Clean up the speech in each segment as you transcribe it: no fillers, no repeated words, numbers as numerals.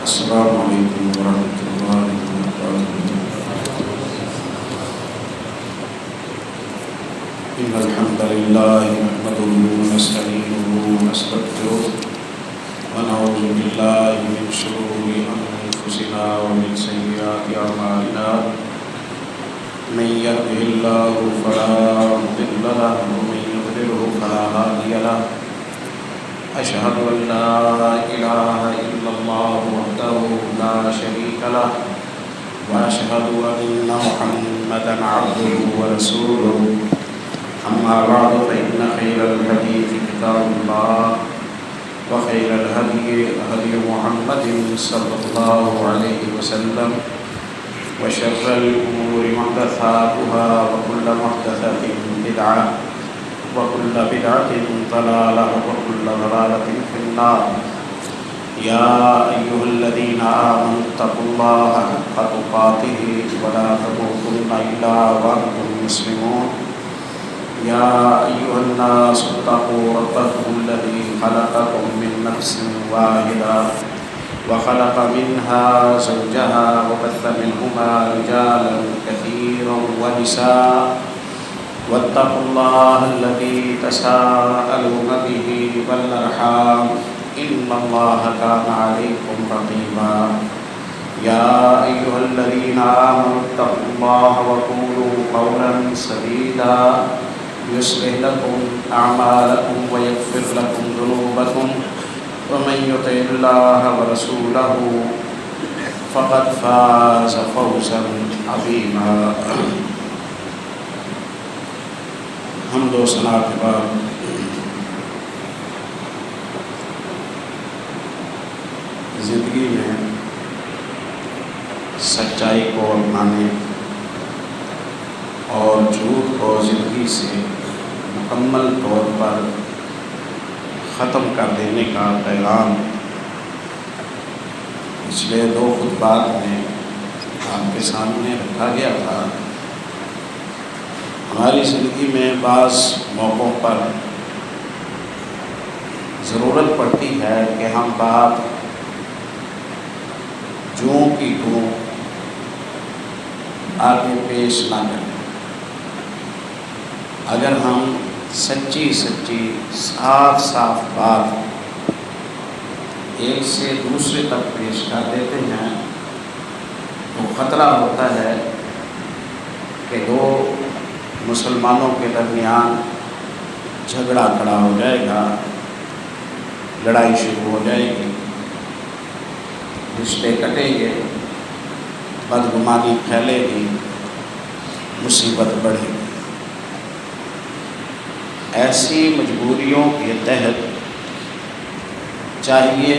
السلام علیکم ورحمۃ اللہ وبرکاتہ۔ ان الحمد للہ نحمده ونستعینه ونستغفره ونعوذ باللہ من شرور انفسنا ومن سیئات اعمالنا، من يهده اللہ فلا مضل له ومن يضلل فلا هادی له۔ أشهد أن لا إله إلا الله وحده لا شريك له، وأشهد أن محمدا عبده ورسوله، أما بعد فإن خير الحديث كتاب الله، وخير الهدي هدي محمد صلى الله عليه وسلم، وشر الأمور محدثاتها، وكل محدثة بدعة، وكل بدعة ضلالة، وكل ضلالة في النار۔ يا أيها الذين آمنوا اتقوا الله حق تقاته ولا تموتن إلا وأنتم مسلمون۔ يا أيها الناس اتقوا ربكم الذي خلقكم من نفس واحدة وخلق منها زوجها وبث منهما رجالا كثيرا ونساء، واتقوا الله الذي تساءلون به والأرحام إن الله كان عليكم رقيبا۔ يا أيها الذين آمنوا اتقوا الله وقولوا قولا سديدا يصلح لكم أعمالكم ويغفر لكم ذنوبكم، ومن يطع الله ورسوله فقد فاز فوزا عظيما۔ حمد و ثنا کے بعد زندگی میں سچائی کو اپنانے اور جھوٹ کو زندگی سے مکمل طور پر ختم کر دینے کا پیغام پچھلے 2 خطبات میں آپ کے سامنے رکھا گیا تھا۔ ہماری زندگی میں بعض موقعوں پر ضرورت پڑتی ہے کہ ہم بات جوں کی توں آگے پیش نہ کریں۔ اگر ہم سچی صاف بات ایک سے دوسرے تک پیش کر دیتے ہیں تو خطرہ ہوتا ہے کہ 2 مسلمانوں کے درمیان جھگڑا کھڑا ہو جائے گا، لڑائی شروع ہو جائے گی، رشتے کٹیں گے، بدگمانی پھیلے گی، مصیبت بڑھے گی۔ ایسی مجبوریوں کے تحت چاہیے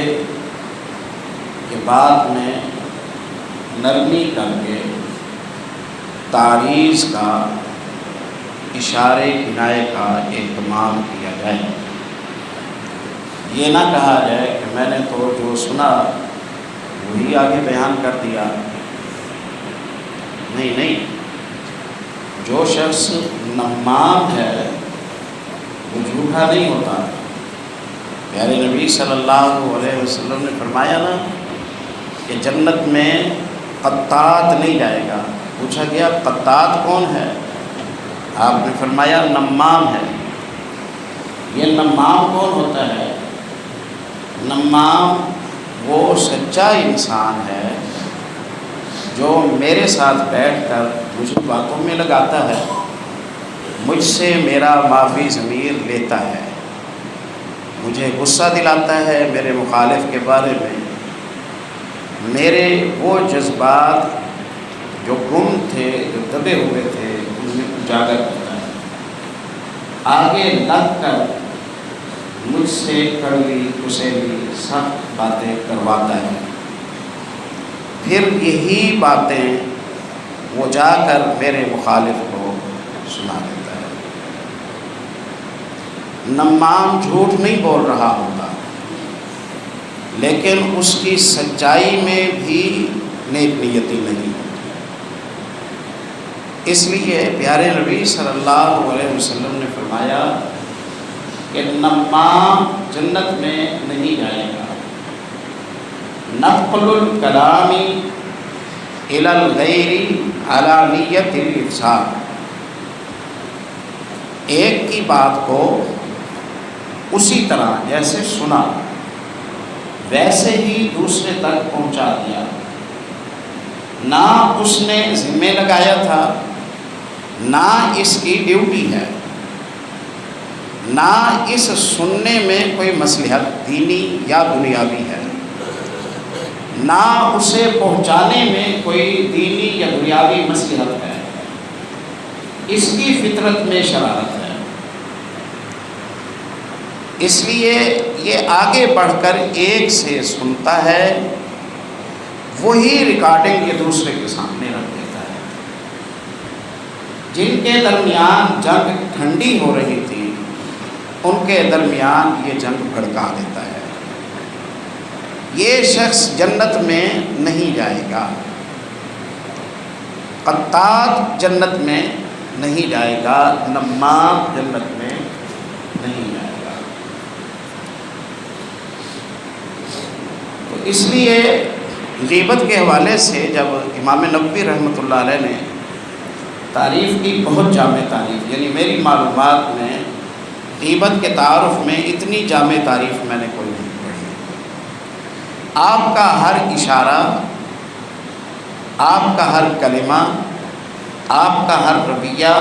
کہ بعد میں نرمی کر کے تعریض کا، اشارے کنایے کا اہتمام کیا جائے۔ یہ نہ کہا جائے کہ میں نے تو جو سنا وہی آگے بیان کر دیا۔ نہیں، جو شخص نمام ہے وہ جھوٹا نہیں ہوتا۔ پیارے نبی صلی اللہ علیہ وسلم نے فرمایا نا کہ جنت میں قطات نہیں جائے گا۔ پوچھا گیا قطات کون ہے؟ آپ نے فرمایا نمام ہے۔ یہ نمام کون ہوتا ہے؟ نمام وہ سچا انسان ہے جو میرے ساتھ بیٹھ کر مجھے باتوں میں لگاتا ہے، مجھ سے میرا معافی ضمیر لیتا ہے، مجھے غصہ دلاتا ہے میرے مخالف کے بارے میں، میرے وہ جذبات جو گم تھے، جو دبے ہوئے تھے، انہیں اجاگر کرتا ہے، آگے لگ کر مجھ سے کڑوی کسیلی سخت باتیں کرواتا ہے، پھر یہی باتیں وہ جا کر میرے مخالف کو سنا دیتا ہے۔ نمام جھوٹ نہیں بول رہا ہوتا، لیکن اس کی سچائی میں بھی نیک نیتی نہیں ہوتی۔ اس لیے پیارے نبی صلی اللہ علیہ وسلم نے فرمایا کہ نمام جنت میں نہیں جائے گا۔ نقل الکلام الی الغیر علی نیت الافساد، ایک کی بات کو اسی طرح جیسے سنا ویسے ہی دوسرے تک پہنچا دیا، نہ اس نے ذمہ لگایا تھا، نہ اس کی ڈیوٹی ہے، نہ اس سننے میں کوئی مصلحت دینی یا دنیاوی ہے، نہ اسے پہنچانے میں کوئی دینی یا دنیاوی مصلحت ہے، اس کی فطرت میں شرارت ہے۔ اس لیے یہ آگے بڑھ کر ایک سے سنتا ہے، وہی ریکارڈنگ یہ دوسرے کے سامنے رکھ دیتا ہے۔ جن کے درمیان جنگ ٹھنڈی ہو رہی تھی ان کے درمیان یہ جنگ بھڑکا دیتا ہے۔ یہ شخص جنت میں نہیں جائے گا، قطات جنت میں نہیں جائے گا، نمام جنت میں نہیں جائے گا۔ تو اس لیے غیبت کے حوالے سے جب امام نووی رحمۃ اللہ علیہ نے تعریف کی، بہت جامع تعریف، یعنی میری معلومات میں غیبت کے تعارف میں اتنی جامع تعریف میں نے کوئی نہیں پڑھی۔ آپ کا ہر اشارہ، آپ کا ہر کلمہ، آپ کا ہر رویہ،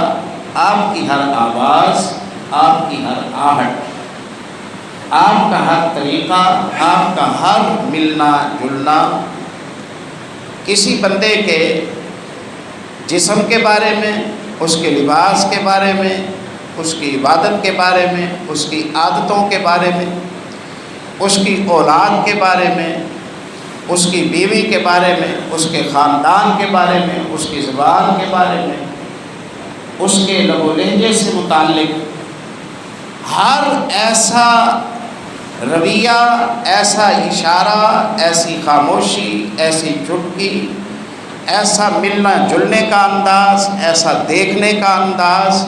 آپ کی ہر آواز، آپ کی ہر آہٹ، آپ کا ہر طریقہ، آپ کا ہر ملنا جلنا کسی بندے کے جسم کے بارے میں، اس کے لباس کے بارے میں، اس کی عبادت کے بارے میں، اس کی عادتوں کے بارے میں، اس کی اولاد کے بارے میں، اس کی بیوی کے بارے میں، اس کے خاندان کے بارے میں، اس کی زبان کے بارے میں، اس کے لب و لہجے سے متعلق ہر ایسا رویہ، ایسا اشارہ، ایسی خاموشی، ایسی چٹکی، ایسا ملنا جلنے کا انداز، ایسا دیکھنے کا انداز،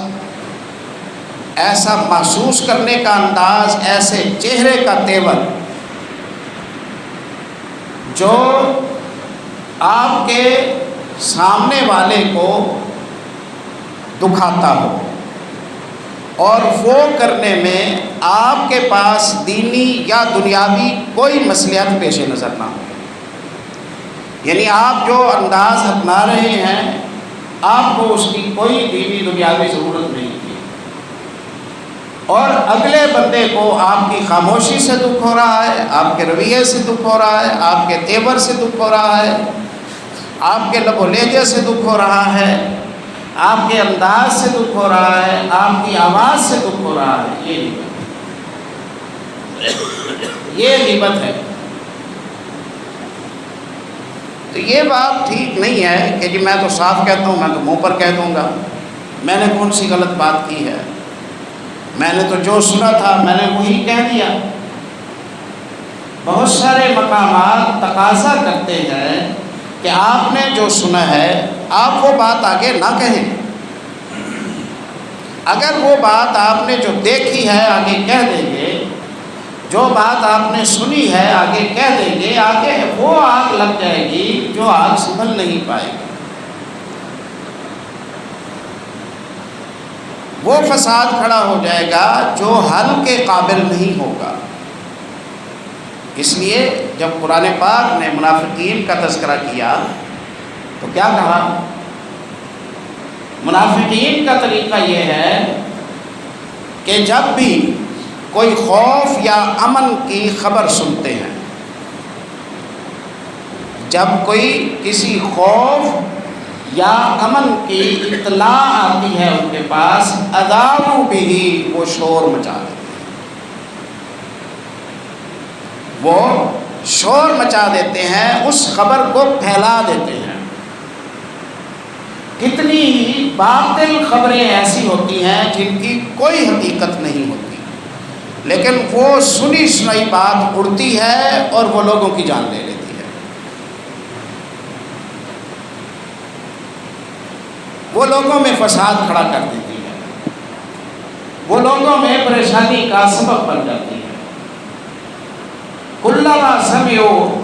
ایسا محسوس کرنے کا انداز، ایسے چہرے کا تیور جو آپ کے سامنے والے کو دکھاتا ہو، اور وہ کرنے میں آپ کے پاس دینی یا دنیاوی کوئی مصلحت پیش نظر نہ ہو۔ یعنی آپ جو انداز اپنا رہے ہیں، آپ کو اس کی کوئی دینی دنیاوی ضرورت نہیں تھی، اور اگلے بندے کو آپ کی خاموشی سے دکھ ہو رہا ہے، آپ کے رویے سے دکھ ہو رہا ہے، آپ کے تیور سے دکھ ہو رہا ہے، آپ کے لب و لہجے سے دکھ ہو رہا ہے، آپ کے انداز سے دکھ ہو رہا ہے، آپ کی آواز سے دکھ ہو رہا ہے۔ یہ غیبت ہے۔ تو یہ بات ٹھیک نہیں ہے کہ جی میں تو صاف کہتا ہوں، میں تو منہ پر کہہ دوں گا، میں نے کون سی غلط بات کی ہے، میں نے تو جو سنا تھا میں نے وہی کہہ دیا۔ بہت سارے مقامات تقاضا کرتے ہیں کہ آپ نے جو سنا ہے آپ وہ بات آگے نہ کہیں، اگر وہ بات آپ نے جو دیکھی ہے آگے کہہ دیں گے، جو بات آپ نے سنی ہے آگے کہہ دیں گے، آگے وہ آگ لگ جائے گی جو آگ سنبھل نہیں پائے گی، وہ فساد کھڑا ہو جائے گا جو حل کے قابل نہیں ہوگا۔ اس لیے جب قرآن پاک نے منافقین کا تذکرہ کیا تو کیا کہا؟ منافقین کا طریقہ یہ ہے کہ جب بھی کوئی خوف یا امن کی خبر سنتے ہیں، جب کوئی کسی خوف یا امن کی اطلاع آتی ہے ان کے پاس، اذاعوا بھی، وہ شور مچا دیتے ہیں، وہ شور مچا دیتے ہیں، اس خبر کو پھیلا دیتے ہیں۔ کتنی ہی باطل خبریں ایسی ہوتی ہیں جن کی کوئی حقیقت نہیں ہوتی، لیکن وہ سنی سنائی بات اڑتی ہے اور وہ لوگوں کی جان لے لیتی ہے، وہ لوگوں میں فساد کھڑا کر دیتی ہے، وہ لوگوں میں پریشانی کا سبب بن جاتی ہے۔ کلما سمعوا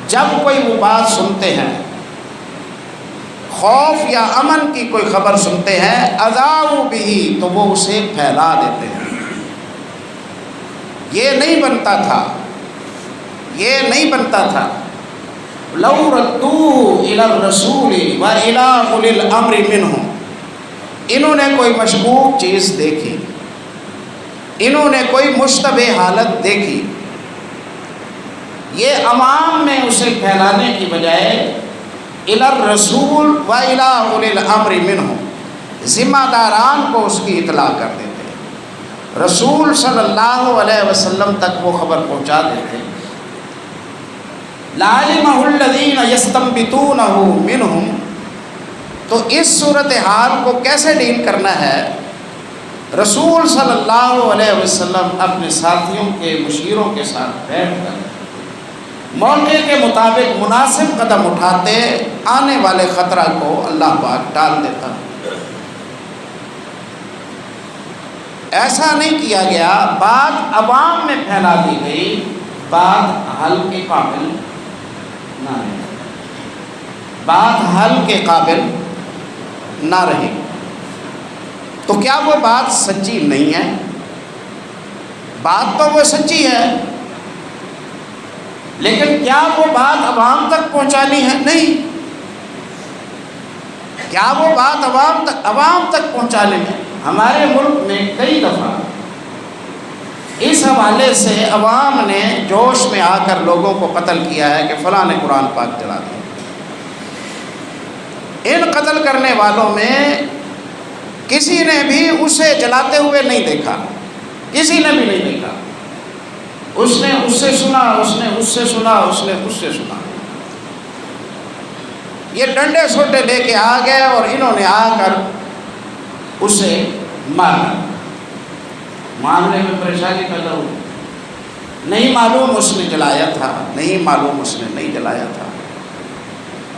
جب کوئی وہ بات سنتے ہیں، خوف یا امن کی کوئی خبر سنتے ہیں، اذاعوا بہ، تو وہ اسے پھیلا دیتے ہیں۔ یہ نہیں بنتا تھا، یہ نہیں بنتا تھا۔ لو ردوہ الی الرسول و الی اولی الامر منہم، انہوں نے کوئی مشکوک چیز دیکھی، انہوں نے کوئی مشتبہ حالت دیکھی، یہ عوام میں اسے پھیلانے کی بجائے الی الرسول و الی اولی الامر منہم، ذمہ داران کو اس کی اطلاع کر دیتے، رسول صلی اللہ علیہ وسلم تک وہ خبر پہنچا دیتے۔ لعلمہ الذین یستنبطونہ منہم، تو اس صورتحال کو کیسے ڈیل کرنا ہے؟ رسول صلی اللہ علیہ وسلم اپنے ساتھیوں کے مشیروں کے ساتھ بیٹھ کر موقع کے مطابق مناسب قدم اٹھاتے، آنے والے خطرہ کو اللہ پاک ٹال دیتا۔ ایسا نہیں کیا گیا، بات عوام میں پھیلا دی گئی، بات حل کے قابل نہ رہی، بات حل کے قابل نہ رہی۔ تو کیا وہ بات سچی نہیں ہے؟ بات تو وہ سچی ہے، لیکن کیا وہ بات عوام تک پہنچانی ہے؟ نہیں۔ کیا وہ بات عوام تک پہنچانے میں ہمارے ملک میں کئی دفعہ اس حوالے سے عوام نے جوش میں آ کر لوگوں کو قتل کیا ہے کہ فلاں نے قرآن پاک جلا دیا۔ ان قتل کرنے والوں میں کسی نے بھی اسے جلاتے ہوئے نہیں دیکھا، کسی نے بھی نہیں دیکھا۔ اس نے اس سے سنا، اس نے اس سے سنا، اس نے اس سے سنا۔ یہ ڈنڈے سوٹے لے کے آ گئے اور انہوں نے آ کر اسے مارا۔ معاملے میں پریشانی پیدا ہوئی، نہیں معلوم اس نے جلایا تھا، نہیں معلوم اس نے نہیں جلایا تھا،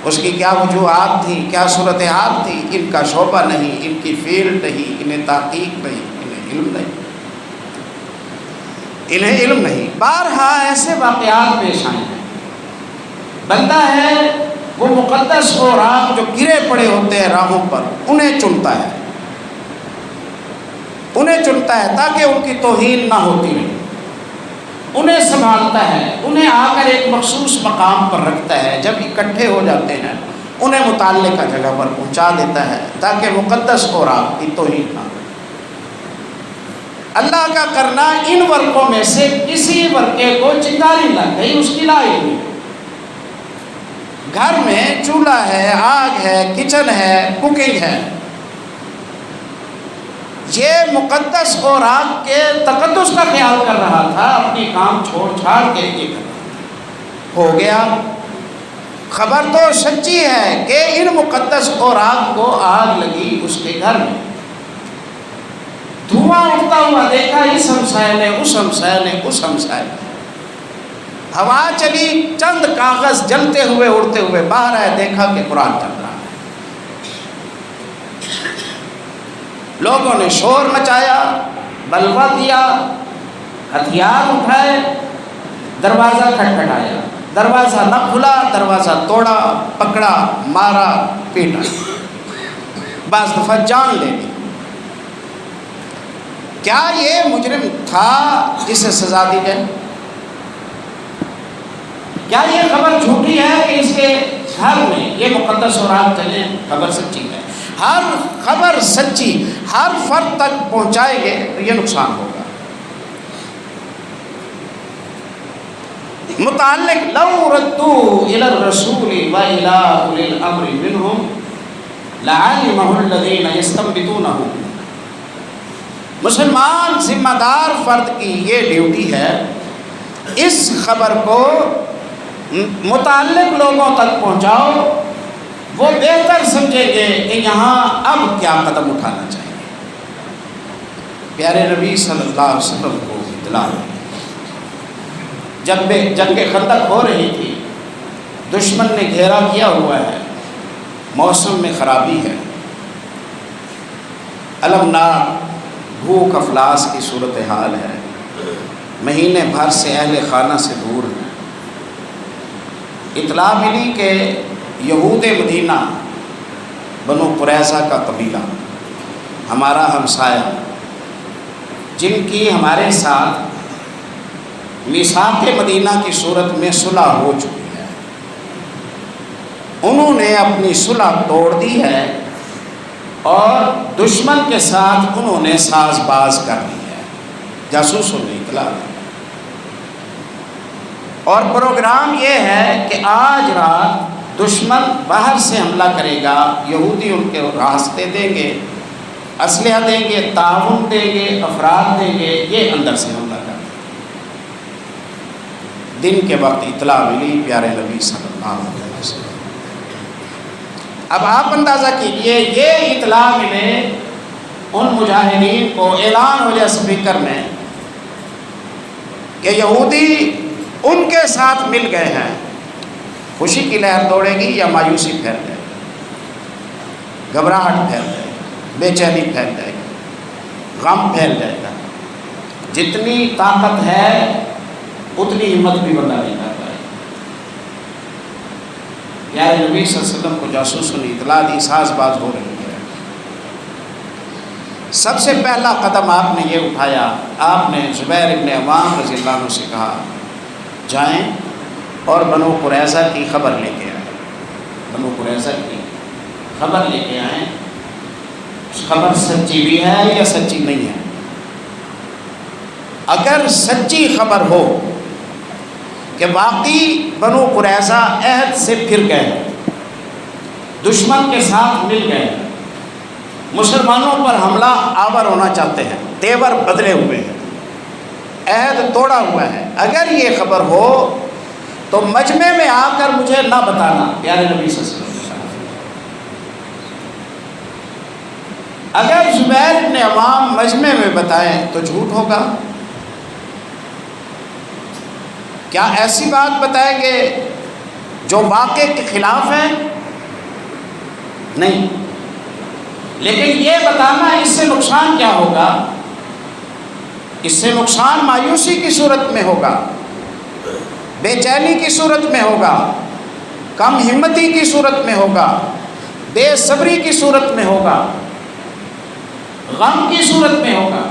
اس کی کیا وجوہات تھیں، کیا صورتحال تھی، ان کا شعبہ نہیں، ان کی فیلڈ نہیں، انہیں تحقیق نہیں، انہیں علم نہیں، انہیں علم نہیں۔ بارہا ایسے واقعات پیش آئے ہیں۔ بندہ ہے وہ مقدس اوراق جو گرے پڑے ہوتے ہیں راہوں پر، انہیں چنتا ہے، انہیں چنتا ہے تاکہ ان کی توہین نہ ہوتی رہے، انہیں سنبھالتا ہے، انہیں آ کر ایک مخصوص مقام پر رکھتا ہے، جب اکٹھے ہو جاتے ہیں انہیں متعلقہ جگہ پر پہنچا دیتا ہے تاکہ مقدس اوراق کی توہین نہ ہو۔ اللہ کا کرنا ان ورقوں میں سے کسی ورقے کو چنگاری لگ گئی، اس کی لائق نہیں۔ گھر میں چولہا ہے، آگ ہے، کچن ہے، کوکنگ ہے، یہ مقدس اوراق کے تقدس کا خیال کر رہا تھا، اپنی کام چھوڑ چھاڑ کے یہ کر رہا ہو گیا۔ خبر تو سچی ہے کہ ان مقدس اوراق کو آگ لگی اس کے گھر میں، دھواں اٹھتا ہوا دیکھا اس ہمسائے نے، اس ہمسائے نے، اس ہمسائے نے، ہوا چلی، چند کاغذ جلتے ہوئے اڑتے ہوئے باہر آئے، دیکھا کہ قرآن چل رہا ہے۔ لوگوں نے شور مچایا، بلوا دیا، ہتھیار اٹھائے، دروازہ کھٹکھٹایا، دروازہ نہ کھلا، دروازہ توڑا، پکڑا، مارا، پیٹا، بعض دفعہ جان لے لی۔ کیا یہ مجرم تھا جسے سزا دی جائے؟ کیا یہ خبر جھوٹی ہے کہ اس کے گھر میں یہ مقدس اوراق چلے؟ خبر سچی ہے۔ ہر خبر سچی ہر فرد تک پہنچائیں گے تو یہ نقصان ہوگا۔ متعلق لو ردوا الی الرسول و الی اولی الامر منہم لعلمہ الذین یستنبطونہ۔ مسلمان ذمہ دار فرد کی یہ ڈیوٹی ہے، اس خبر کو متعلق لوگوں تک پہنچاؤ، وہ بہتر سمجھیں گے کہ یہاں اب کیا قدم اٹھانا چاہیے۔ پیارے نبی صلی اللہ علیہ وسلم کو اطلاع ہوئی، جنگ خندق ہو رہی تھی، دشمن نے گھیرا کیا ہوا ہے، موسم میں خرابی ہے، المناک بھوک افلاس کی صورتحال ہے، مہینے بھر سے اہل خانہ سے دور ہیں، اطلاع ملی کہ یہود مدینہ بنو قریظہ کا قبیلہ ہمارا ہمسایہ، جن کی ہمارے ساتھ میثاق مدینہ کی صورت میں صلح ہو چکی ہے، انہوں نے اپنی صلح توڑ دی ہے اور دشمن کے ساتھ انہوں نے ساز باز کر لی ہے، جاسوسوں نے اطلاع دی۔ اور پروگرام یہ ہے کہ آج رات دشمن باہر سے حملہ کرے گا، یہودی ان کے راستے دیں گے، اسلحہ دیں گے، تعاون دیں گے، افراد دیں گے، یہ اندر سے حملہ کر دیں گے۔ دن کے وقت اطلاع ملی پیارے نبی صلی اللہ علیہ وسلم۔ اب آپ اندازہ کیجئے، یہ اطلاع ملے ان مجاہدین کو، اعلان ہو جائے سپیکر میں کہ یہودی ان کے ساتھ مل گئے ہیں، خوشی کی لہر دوڑے گی یا مایوسی پھیل جائے گی، گھبراہٹ پھیل جائے گی، بے چینی پھیل جائے گی، غم پھیل جائے گا۔ جتنی طاقت ہے اتنی ہمت بھی بندہ نہیں کر پائے۔ پیارے نبی صلی اللہ علیہ وسلم کو جاسوسوں نے اطلاع دی ساز باز ہو رہی ہے۔ سب سے پہلا قدم آپ نے یہ اٹھایا، آپ نے زبیر ابن عوام رضی اللہ عنہ سے کہا جائیں اور بنو قریظہ کی خبر لے کے آئیں، بنو قریظہ کی خبر لے کے آئیں، خبر سچی بھی ہے یا سچی نہیں ہے۔ اگر سچی خبر ہو کہ واقعی بنو قریظہ عہد سے پھر گئے، دشمن کے ساتھ مل گئے، مسلمانوں پر حملہ آور ہونا چاہتے ہیں، تیور بدلے ہوئے ہیں، عہد توڑا ہوا ہے، اگر یہ خبر ہو تو مجمع میں آ کر مجھے نہ بتانا۔ پیارے نبی صلی اللہ علیہ وسلم، اگر زبیر ابن عوام مجمع میں بتائیں تو جھوٹ ہوگا؟ کیا ایسی بات بتائیں گے جو واقع کے خلاف ہے؟ نہیں، لیکن یہ بتانا اس سے نقصان کیا ہوگا؟ اس سے نقصان مایوسی کی صورت میں ہوگا، بے چینی کی صورت میں ہوگا، کم ہمتی کی صورت میں ہوگا، بے صبری کی صورت میں ہوگا، غم کی صورت میں ہوگا۔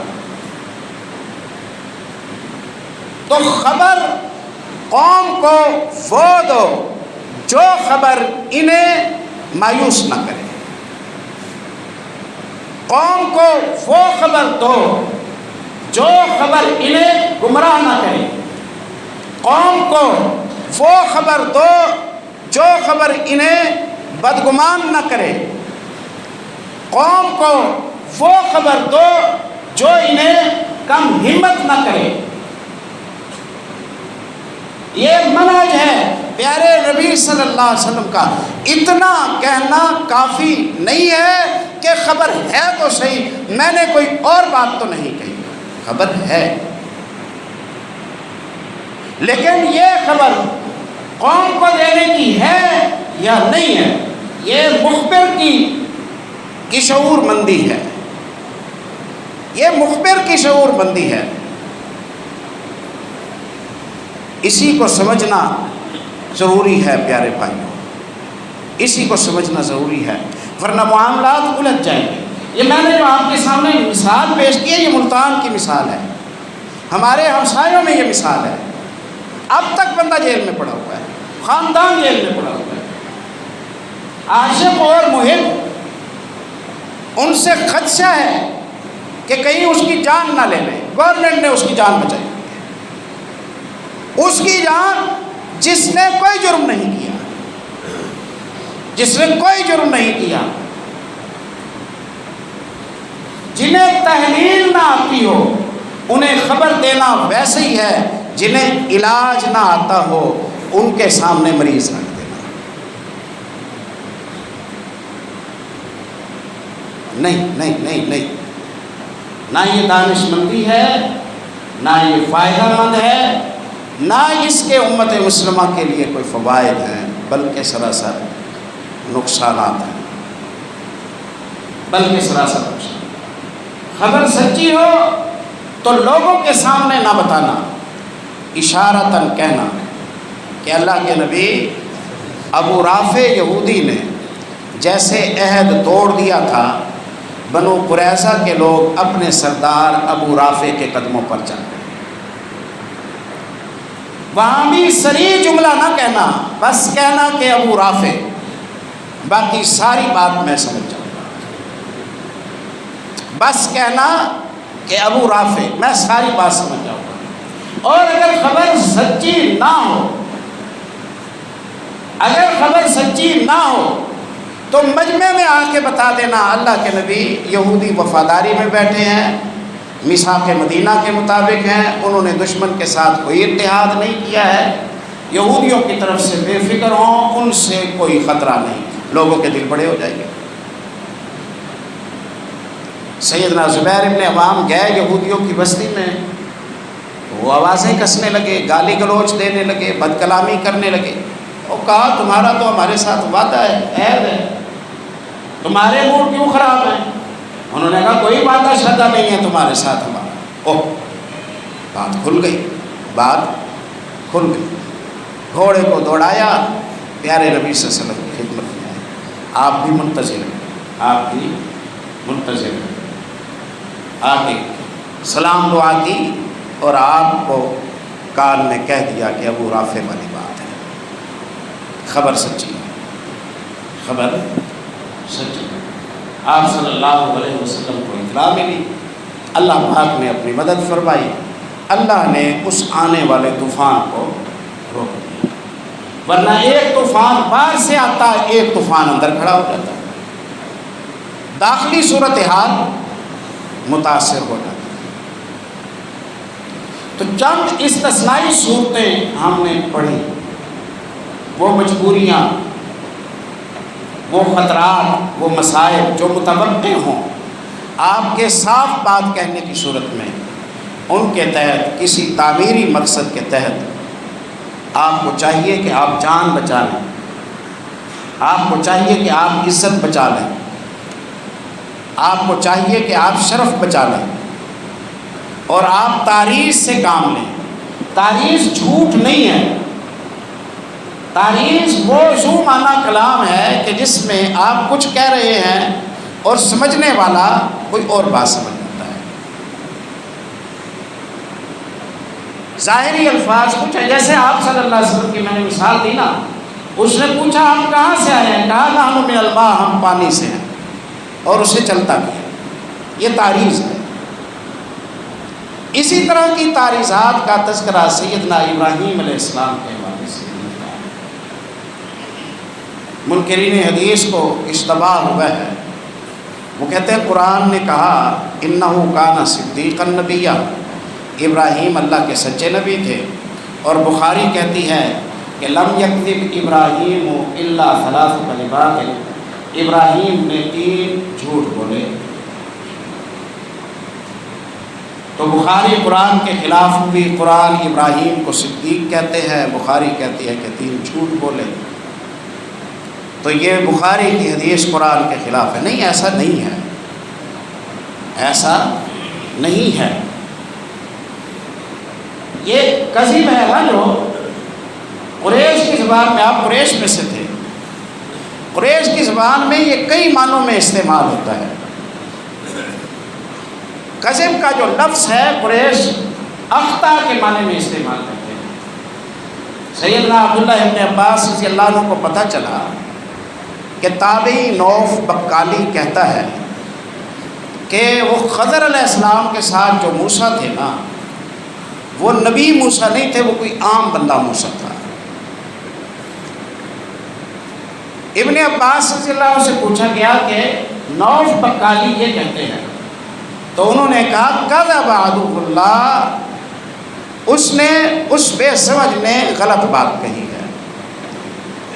تو خبر قوم کو وہ دو جو خبر انہیں مایوس نہ کرے، قوم کو وہ خبر دو جو خبر انہیں گمراہ نہ کرے، قوم کو وہ خبر دو جو خبر انہیں بدگمان نہ کرے، قوم کو وہ خبر دو جو انہیں کم ہمت نہ کرے۔ یہ منہج ہے پیارے نبی صلی اللہ علیہ وسلم کا۔ اتنا کہنا کافی نہیں ہے کہ خبر ہے تو صحیح، میں نے کوئی اور بات تو نہیں کہی، خبر ہے، لیکن یہ خبر قوم کو دینے کی ہے یا نہیں ہے، یہ مخبر کی شعور مندی ہے، یہ مخبر کی شعور مندی ہے۔ اسی کو سمجھنا ضروری ہے پیارے بھائیوں، اسی کو سمجھنا ضروری ہے، ورنہ معاملات الجھ جائیں گے۔ یہ میں نے جو آپ کے سامنے مثال پیش کی ہے، یہ ملتان کی مثال ہے، ہمارے ہمسایوں میں یہ مثال ہے۔ اب تک بندہ جیل میں پڑا ہوا ہے، خاندان جیل میں پڑا ہوا ہے، عاشق اور محب، ان سے خدشہ ہے کہ کہیں اس کی جان نہ لے لیں۔ گورنمنٹ نے اس کی جان بچائی، اس کی جان جس نے کوئی جرم نہیں کیا، جس نے کوئی جرم نہیں کیا، جنہیں تحلیل نہ آتی ہو انہیں خبر دینا ویسے ہی ہے جنہیں علاج نہ آتا ہو ان کے سامنے مریض رکھ دینا۔ نہیں نہیں نہیں نہیں، نہ یہ دانش مندی ہے، نہ یہ فائدہ مند ہے، نہ اس کے امت مسلمہ کے لیے کوئی فوائد ہیں، بلکہ سراسر نقصانات ہیں، بلکہ سراسر نقصان۔ خبر سچی ہو تو لوگوں کے سامنے نہ بتانا، اشارتاً کہنا کہ اللہ کے نبی ابو رافع یہودی نے جیسے عہد توڑ دیا تھا، بنو قریظہ کے لوگ اپنے سردار ابو رافع کے قدموں پر چل گئے۔ وہاں بھی صریح جملہ نہ کہنا، بس کہنا کہ ابو رافع، باقی ساری بات میں سمجھ جاؤں گا۔ بس کہنا کہ ابو رافع، میں ساری بات سمجھ جاؤں گا۔ اور اگر خبر سچی نہ ہو، اگر خبر سچی نہ ہو تو مجمع میں آ کے بتا دینا اللہ کے نبی یہودی وفاداری میں بیٹھے ہیں، میثاق مدینہ کے مطابق ہیں، انہوں نے دشمن کے ساتھ کوئی اتحاد نہیں کیا ہے، یہودیوں کی طرف سے بے فکر ہوں، ان سے کوئی خطرہ نہیں۔ لوگوں کے دل بڑے ہو جائیں گے۔ سیدنا زبیر ابن عوام گئے یہودیوں کی بستی میں، وہ آوازیں کسنے لگے، گالی گلوچ دینے لگے، بد کلامی کرنے لگے۔ اور کہا تمہارا تو ہمارے ساتھ وعدہ ہے، عہد ہے، تمہارے موڈ کیوں خراب ہیں؟ انہوں نے کہا کوئی وعدہ شدہ نہیں ہے تمہارے ساتھ ہمارا۔ اوہ، بات کھل گئی، بات کھل گئی۔ گھوڑے کو دوڑایا، پیارے نبی صلی اللہ علیہ وسلم کی خدمت میں آئے۔ آپ بھی منتظر ہیں، آپ بھی منتظر ہیں۔ آگے سلام دعا کی اور آپ کو کان میں کہہ دیا کہ ابو رافع والی بات ہے، خبر سچی ہے، خبر سچی ہے۔ آپ صلی اللہ علیہ وسلم کو اطلاع ملی، اللہ پاک نے اپنی مدد فرمائی، اللہ نے اس آنے والے طوفان کو روک دیا، ورنہ ایک طوفان باہر سے آتا، ایک طوفان اندر کھڑا ہو جاتا، داخلی صورتحال متاثر ہو جاتی۔ تو چند استثنائی صورتیں ہم نے پڑھی، وہ مجبوریاں، وہ خطرات، وہ مسائل جو متوقع ہوں آپ کے صاف بات کہنے کی صورت میں، ان کے تحت کسی تعمیری مقصد کے تحت آپ کو چاہیے کہ آپ جان بچا لیں، آپ کو چاہیے کہ آپ عزت بچا لیں، آپ کو چاہیے کہ آپ شرف بچا لیں، اور آپ تاریخ سے کام لیں۔ تاریخ جھوٹ نہیں ہے، تاریخ وہ ذو معنی کلام ہے کہ جس میں آپ کچھ کہہ رہے ہیں اور سمجھنے والا کوئی اور بات سمجھ لیتا ہے۔ ظاہری الفاظ کچھ ہے، جیسے آپ صلی اللہ علیہ وسلم کی میں نے مثال دی نا، اس نے پوچھا آپ کہاں سے آئے ہیں؟ کہا نحن من الماء، ہم پانی سے ہیں، اور اسے چلتا کیا۔ یہ تاریخ ہے۔ اسی طرح کی تاریخات کا تذکرہ سیدنا ابراہیم علیہ السلام کے حوالے سے ملتا ہے۔ منکرین حدیث کو اشتباہ ہوا ہے، وہ کہتے ہیں قرآن نے کہا انہ کان صدیقا نبیہ، ابراہیم اللہ کے سچے نبی تھے، اور بخاری کہتی ہے کہ لم یکذب ابراہیم الا ثلاث کلمات، ابراہیم نے 3 جھوٹ بولے۔ تو بخاری قرآن کے خلاف بھی، قرآن ابراہیم کو صدیق کہتے ہیں، بخاری کہتی ہے کہ 3 جھوٹ بولے۔ تو یہ بخاری کی حدیث قرآن کے خلاف ہے۔ نہیں، ایسا نہیں ہے، ایسا نہیں ہے، یہ کذب ہے نا جو قریش کی زبان میں، آپ قریش میں سے تھے، قریش کی زبان میں یہ کئی معنوں میں استعمال ہوتا ہے۔ کذب کا جو لفظ ہے قریش اخطا کے معنی میں استعمال کرتے ہیں۔ سیدنا عبداللہ ابن عباس رضی اللہ عنہ کو پتہ چلا کہ تابعی نوف بقالی کہتا ہے کہ وہ خضر علیہ السلام کے ساتھ جو موسیٰ تھے نا، وہ نبی موسیٰ نہیں تھے، وہ کوئی عام بندہ موسیٰ تھا۔ ابن عباس رضی اللہ عنہ سے پوچھا گیا کہ نوف بقالی یہ کہتے ہیں، تو انہوں نے کہا کذب عدو اللہ، اس بے سمجھ نے غلط بات کہی ہے۔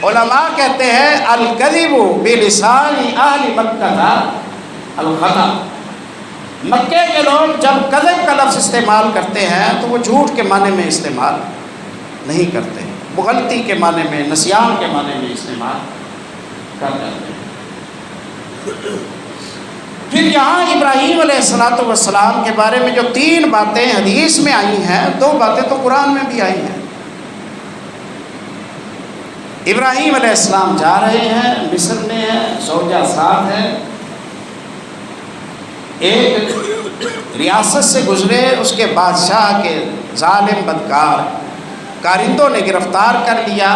علماء کہتے ہیں الکذب بلسان اہل مکہ الخطا، مکے کے لوگ جب کذب کا لفظ استعمال کرتے ہیں تو وہ جھوٹ کے معنی میں استعمال نہیں کرتے، وہ غلطی کے معنی میں، نسیان کے معنی میں استعمال کر جاتے ہیں۔ پھر یہاں ابراہیم علیہ السلام کے بارے میں جو 3 باتیں حدیث میں آئی ہیں، 2 باتیں تو قرآن میں بھی آئی ہیں۔ ابراہیم علیہ السلام جا رہے ہیں، مصر میں ہیں، زوجہ ساتھ ہے، ایک ریاست سے گزرے، اس کے بادشاہ کے ظالم بدکار کارندوں نے گرفتار کر لیا،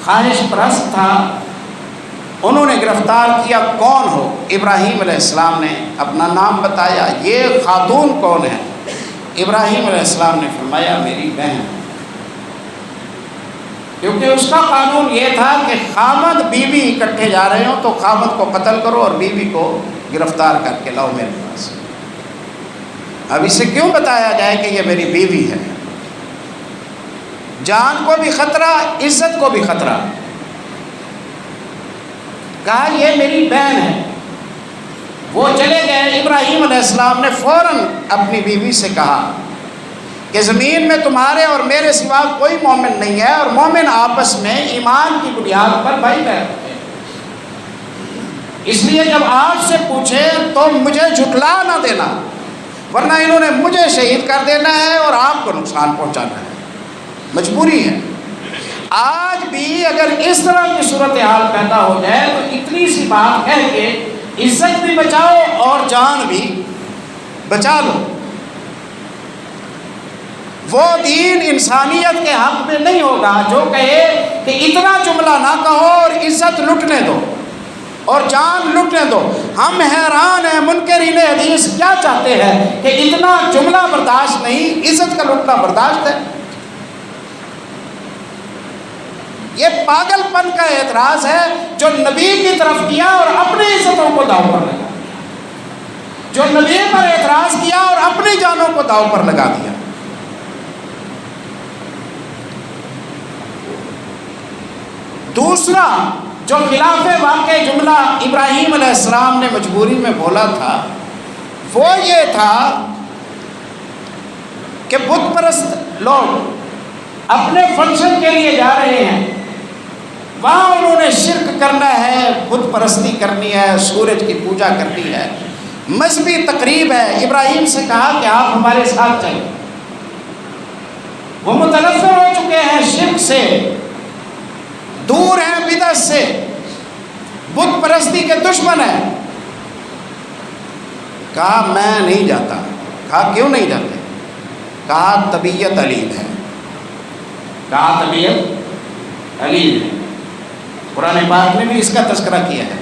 خواہش پرست تھا، انہوں نے گرفتار کیا۔ کون ہو؟ ابراہیم علیہ السلام نے اپنا نام بتایا۔ یہ خاتون کون ہے؟ ابراہیم علیہ السلام نے فرمایا میری بہن، کیونکہ اس کا قانون یہ تھا کہ خامد بیوی اکٹھے جا رہے ہوں تو خامد کو قتل کرو اور بیوی کو گرفتار کر کے لاؤ میرے پاس۔ اب اسے کیوں بتایا جائے کہ یہ میری بیوی ہے؟ جان کو بھی خطرہ، عزت کو بھی خطرہ۔ کہا یہ میری بہن ہے۔ وہ چلے گئے۔ ابراہیم علیہ السلام نے فوراً اپنی بیوی سے کہا کہ زمین میں تمہارے اور میرے سوا کوئی مومن نہیں ہے، اور مومن آپس میں ایمان کی بنیاد پر بھائی بہن ہوتے ہیں، اس لیے جب آپ سے پوچھے تو مجھے جھٹلا نہ دینا، ورنہ انہوں نے مجھے شہید کر دینا ہے اور آپ کو نقصان پہنچانا ہے، مجبوری ہے۔ آج بھی اگر اس طرح کی صورتحال پیدا ہو جائے تو اتنی سی بات ہے کہ عزت بھی بچاؤ اور جان بھی بچا لو۔ وہ دین انسانیت کے حق میں نہیں ہوگا جو کہے کہ اتنا جملہ نہ کہو اور عزت لٹنے دو اور جان لٹنے دو۔ ہم حیران ہیں منکرین حدیث کیا چاہتے ہیں کہ اتنا جملہ برداشت نہیں، عزت کا لٹنا برداشت ہے۔ یہ پاگل پن کا اعتراض ہے جو نبی کی طرف کیا اور اپنی عزتوں کو داؤ پر لگا دیا، جو نبی پر اعتراض کیا اور اپنی جانوں کو داؤ پر لگا دیا۔ دوسرا جو خلاف واقع جملہ ابراہیم علیہ السلام نے مجبوری میں بولا تھا وہ یہ تھا کہ بت پرست لوگ اپنے فنکشن کے لیے جا رہے ہیں، وہاں انہوں نے شرک کرنا ہے، بت پرستی کرنی ہے، سورج کی پوجا کرنی ہے، مذہبی تقریب ہے۔ ابراہیم سے کہا کہ آپ ہمارے ساتھ چلیں۔ وہ متنفر ہو چکے ہیں شرک سے، دور ہیں بدعت سے، بت پرستی کے دشمن ہیں۔ کہا میں نہیں جاتا۔ کہا کیوں نہیں جاتے؟ کہا طبیعت علیل ہے۔ کہا طبیعت علیل ہے۔ قرآن پاک نے بھی اس کا تذکرہ کیا ہے۔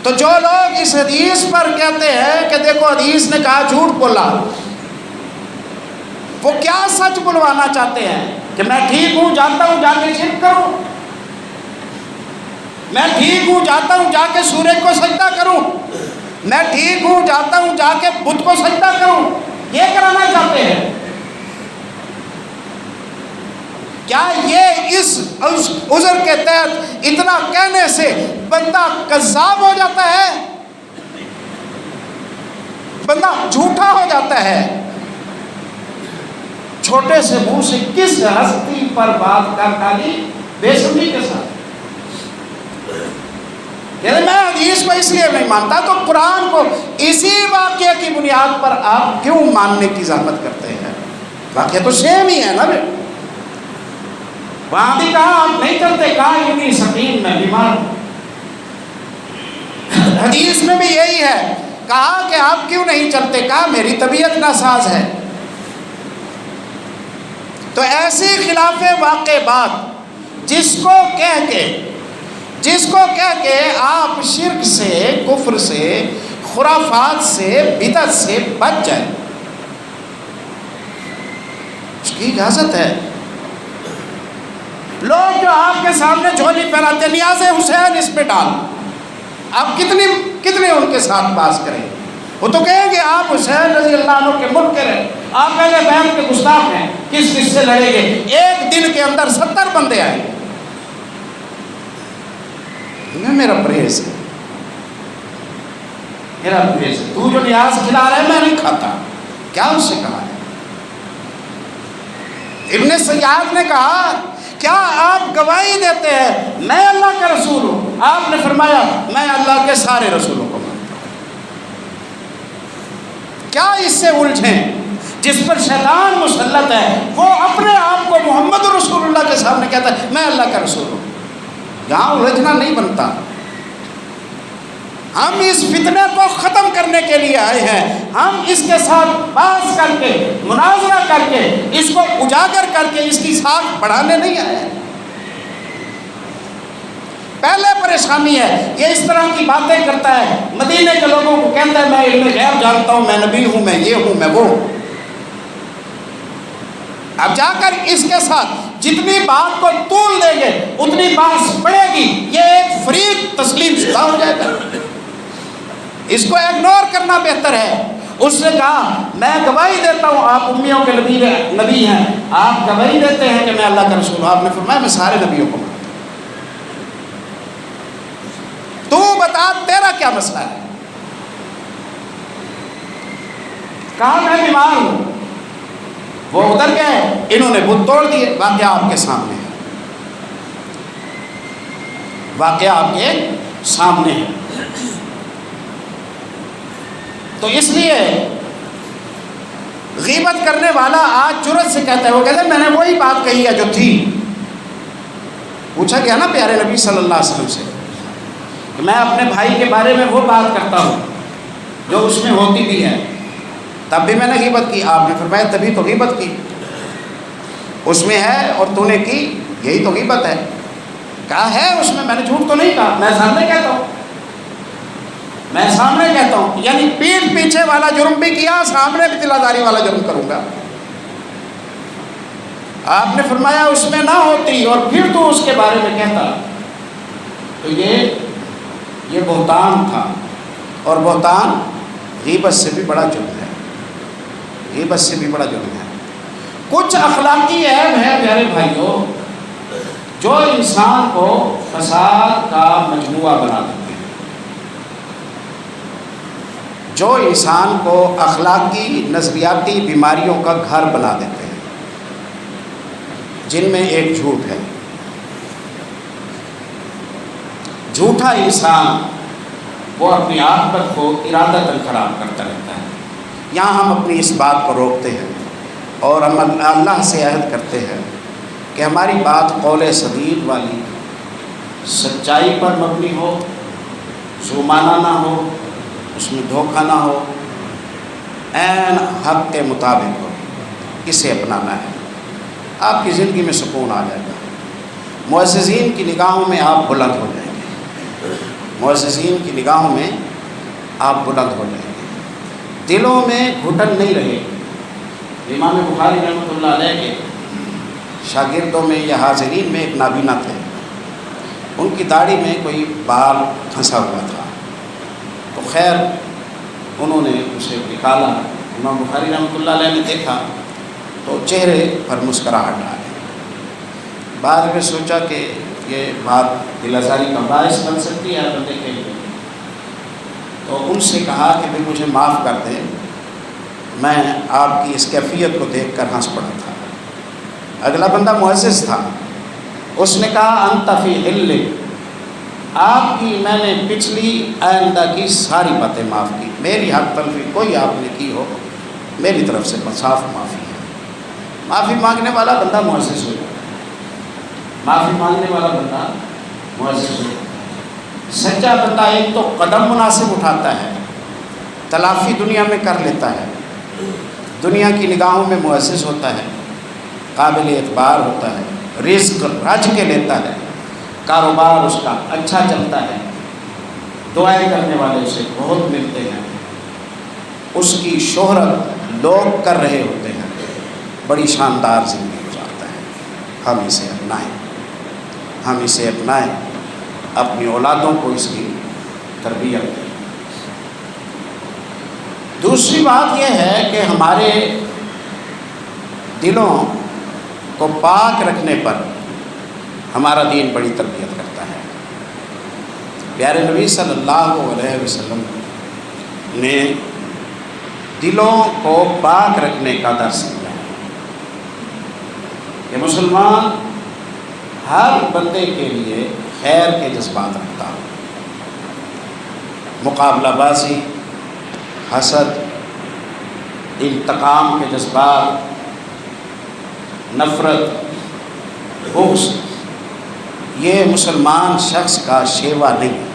تو جو لوگ اس حدیث پر کہتے ہیں کہ دیکھو حدیث نے کہا جھوٹ بولا، وہ کیا سچ بلوانا چاہتے ہیں کہ میں ٹھیک ہوں جاتا ہوں جا کے شرک کروں، میں ٹھیک ہوں جاتا ہوں جا کے سورج کو سجدہ کروں، میں ٹھیک ہوں جاتا ہوں جا کے بت کو سجدہ کروں، یہ کرانا چاہتے ہیں؟ کیا یہ اس عذر کے تحت اتنا کہنے سے بندہ کذاب ہو جاتا ہے، بندہ جھوٹا ہو جاتا ہے؟ چھوٹے سے منہ سے کس ہستی پر بات کر ڈالی بے سمجھی کے ساتھ؟ یعنی میں حدیث کو اس لیے نہیں مانتا تو قرآن کو اسی واقعے کی بنیاد پر آپ کیوں ماننے کی زحمت کرتے ہیں؟ واقعہ تو سیم ہی ہے نا۔ وہاں بھی کہا آپ نہیں چلتے، کہا اتنی سقیم میں بیمار ہوں۔ حدیث میں بھی یہی ہے، کہا کہ آپ کیوں نہیں چلتے، کہا میری طبیعت ناساز ہے۔ تو ایسی خلاف واقع بات جس کو کہہ کے آپ شرک سے، کفر سے، خرافات سے، بدعت سے بچ جائیں، اس کی اجازت ہے۔ لوگ جو آپ کے سامنے جھولی پہناتے ہیں، نیاز حسین اس پہ ڈال، آپ کتنے ان کے ساتھ باز کریں؟ وہ تو کہیں گے آپ حسین رضی اللہ عنہ کے منکر ہیں، آپ پہلے بیعت کے گستاخ ہیں، کس سے لڑیں گے؟ ایک دن کے اندر 70 بندے آئے۔ میرا پریز ہے، میرا پریز ہے، تو جو نیاز کھلا رہا ہے میں نہیں کھاتا۔ کیا اس سے کہا ہے؟ ابن سیاد نے کہا کیا آپ گواہی دیتے ہیں میں اللہ کا رسول ہوں؟ آپ نے فرمایا میں اللہ کے سارے رسولوں کو مانتا ہوں۔ کیا اس سے الجھیں؟ جس پر شیطان مسلط ہے، وہ اپنے آپ کو محمد رسول اللہ کے سامنے کہتا ہے میں اللہ کا رسول ہوں۔ یہاں الجھنا نہیں بنتا۔ ہم اس فتنے کو ختم کرنے کے لیے آئے ہیں، ہم اس کے ساتھ بحث کر کے، مناظرہ کر کے، اس کو اجاگر کر کے اس کی ساکھ بڑھانے نہیں آئے ہیں۔ پہلے پریشانی ہے یہ اس طرح کی باتیں کرتا ہے، مدینے کے لوگوں کو کہتا ہے میں علم غیب جانتا ہوں، میں نبی ہوں، میں یہ ہوں، میں وہ ہوں۔ اب جا کر اس کے ساتھ جتنی بات کو طول دیں گے اتنی بات بڑھے گی، یہ ایک فریق تسلیم شدہ ہو جائے گا۔ اس کو اگنور کرنا بہتر ہے۔ اس نے کہا میں گواہی دیتا ہوں آپ امیوں کے نبی ہیں، آپ گواہی دیتے ہیں کہ میں اللہ کا رسول ہوں۔ آپ نے فرمایا میں سارے نبیوں کو مانتا ہوں، تو بتا تیرا کیا مسئلہ ہے؟ کہا میں بیمار ہوں۔ وہ ادھر گئے، انہوں نے بت توڑ دیے۔ واقعہ آپ کے سامنے ہے، واقعہ آپ کے سامنے ہے۔ تو اس لیے غیبت کرنے والا آج جرأت سے کہتا ہے، وہ کہتا ہے میں نے وہی بات کہی ہے جو تھی۔ پوچھا گیا نا پیارے نبی صلی اللہ علیہ وسلم سے کہ میں اپنے بھائی کے بارے میں وہ بات کرتا ہوں جو اس میں ہوتی بھی ہے، تب بھی میں نے غیبت کی۔ آپ نے فرمایا تبھی تو غیبت کی، اس میں ہے اور تو نے کی، یہی تو غیبت ہے۔ کہا ہے اس میں نے جھوٹ تو نہیں کہا، میں سامنے کہتا ہوں، میں سامنے کہتا ہوں، یعنی پیٹھ پیچھے والا جرم بھی کیا، سامنے بھی دلاداری والا جرم کروں گا۔ آپ نے فرمایا اس میں نہ ہوتی اور پھر تو اس کے بارے میں کہتا، تو یہ بہتان تھا، اور بہتان غیبت سے بھی بڑا جرم ہے، غیبت سے بھی بڑا جرم ہے۔ کچھ اخلاقی عیب ہے پیارے بھائیوں جو انسان کو فساد کا مجموعہ بنا دیتے ہیں، جو انسان کو اخلاقی نظریاتی بیماریوں کا گھر بنا دیتے ہیں، جن میں ایک جھوٹ ہے۔ جھوٹا انسان وہ اپنی عاقبت کو ارادتاً خراب کرتا رہتا ہے۔ یہاں ہم اپنی اس بات کو روکتے ہیں اور ہم اللہ سے عہد کرتے ہیں کہ ہماری بات قول سدید والی، سچائی پر مبنی ہو، ظلمانہ نہ ہو، اس میں دھوکہ نہ ہو، عین حق کے مطابق ہو، اسے اپنانا ہے۔ آپ کی زندگی میں سکون آ جائے گا، معززین کی نگاہوں میں آپ بلند ہو جائیں گے، معززین کی نگاہوں میں آپ بلند ہو جائیں گے، دلوں میں گھٹن نہیں رہے گی۔ امام بخاری رحمۃ اللہ علیہ کے شاگردوں میں یا حاضرین میں ایک نابینا تھے، ان کی داڑھی میں کوئی بال پھنسا ہوا تھا، تو خیر انہوں نے اسے نکالا۔ امام بخاری رحمۃ اللہ علیہ نے دیکھا تو چہرے پر مسکراہٹ آ گئی۔ بعد میں سوچا کہ یہ بات دل آزاری کا باعث بن سکتی ہے بندے کے لیے، تو ان سے کہا کہ بھائی مجھے معاف کر دیں، میں آپ کی اس کیفیت کو دیکھ کر ہنس پڑا تھا۔ اگلا بندہ معزز تھا، اس نے کہا انت فی حل، آپ کی میں نے پچھلی آئندہ کی ساری باتیں معاف کی، میری حق تلفی کوئی آپ نے کی ہو میری طرف سے صاف معافی ہے۔ معافی مانگنے والا بندہ معزز ہو جاتا ہے، معافی مانگنے والا بندہ معزز ہو جاتا ہے۔ سچا بندہ ایک تو قدم مناسب اٹھاتا ہے، تلافی دنیا میں کر لیتا ہے، دنیا کی نگاہوں میں معزز ہوتا ہے، قابل اعتبار ہوتا ہے، رزق رج کے لیتا ہے، کاروبار اس کا اچھا چلتا ہے، دعائیں کرنے والے اسے بہت ملتے ہیں، اس کی شہرت لوگ کر رہے ہوتے ہیں، بڑی شاندار زندگی گزارتا ہے۔ ہم اسے اپنائیں، ہم اسے اپنائیں، اپنی اولادوں کو اس کی تربیت دیں۔ دوسری بات یہ ہے کہ ہمارے دلوں کو پاک رکھنے پر ہمارا دین بڑی تربیت کرتا ہے۔ پیارے نبی صلی اللہ علیہ وسلم نے دلوں کو پاک رکھنے کا درس دیا ہے کہ مسلمان ہر بندے کے لیے خیر کے جذبات رکھتا ہو، مقابلہ بازی، حسد، انتقام کے جذبات، نفرت، بغض، یہ مسلمان شخص کا شیوا نہیں ہے۔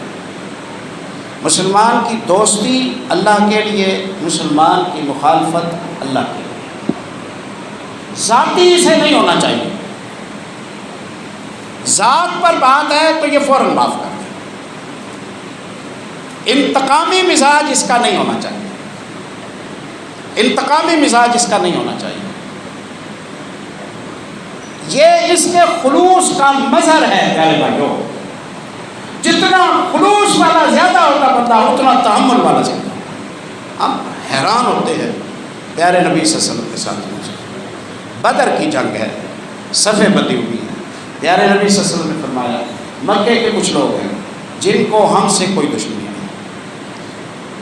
مسلمان کی دوستی اللہ کے لیے، مسلمان کی مخالفت اللہ کے لیے، ذاتی اسے نہیں ہونا چاہیے۔ ذات پر بات ہے تو یہ فوراً معاف کر دے۔ انتقامی مزاج اس کا نہیں ہونا چاہیے، انتقامی مزاج اس کا نہیں ہونا چاہیے۔ یہ اس کے خلوص کا مظہر ہے پیارے بھائیوں۔ جتنا خلوص والا زیادہ ہوتا بندہ اتنا تحمل والا زیادہ۔ ہم حیران ہوتے ہیں پیارے نبی صلی اللہ علیہ وسلم کے ساتھ۔ بدر کی جنگ ہے، صفیں بندی ہوئی ہے، پیارے نبی صلی اللہ علیہ وسلم نے فرمایا مکے کے کچھ لوگ ہیں جن کو ہم سے کوئی دشمنی نہیں۔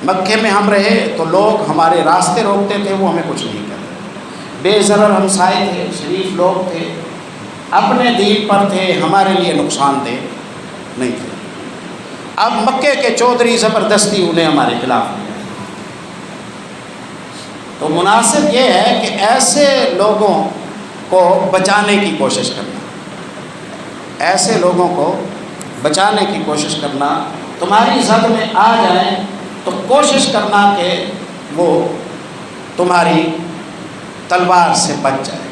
مکے میں ہم رہے تو لوگ ہمارے راستے روکتے تھے، وہ ہمیں کچھ نہیں کرتے۔ بے ضرر ہمسائے تھے، شریف لوگ تھے، اپنے دین پر تھے، ہمارے لیے نقصان دہ نہیں تھے۔ اب مکے کے چودھری زبردستی انہیں ہمارے خلاف لے آئے۔ تو مناسب یہ ہے کہ ایسے لوگوں کو بچانے کی کوشش کرنا، ایسے لوگوں کو بچانے کی کوشش کرنا، تمہاری زد میں آ جائیں تو کوشش کرنا کہ وہ تمہاری تلوار سے بچ جائے،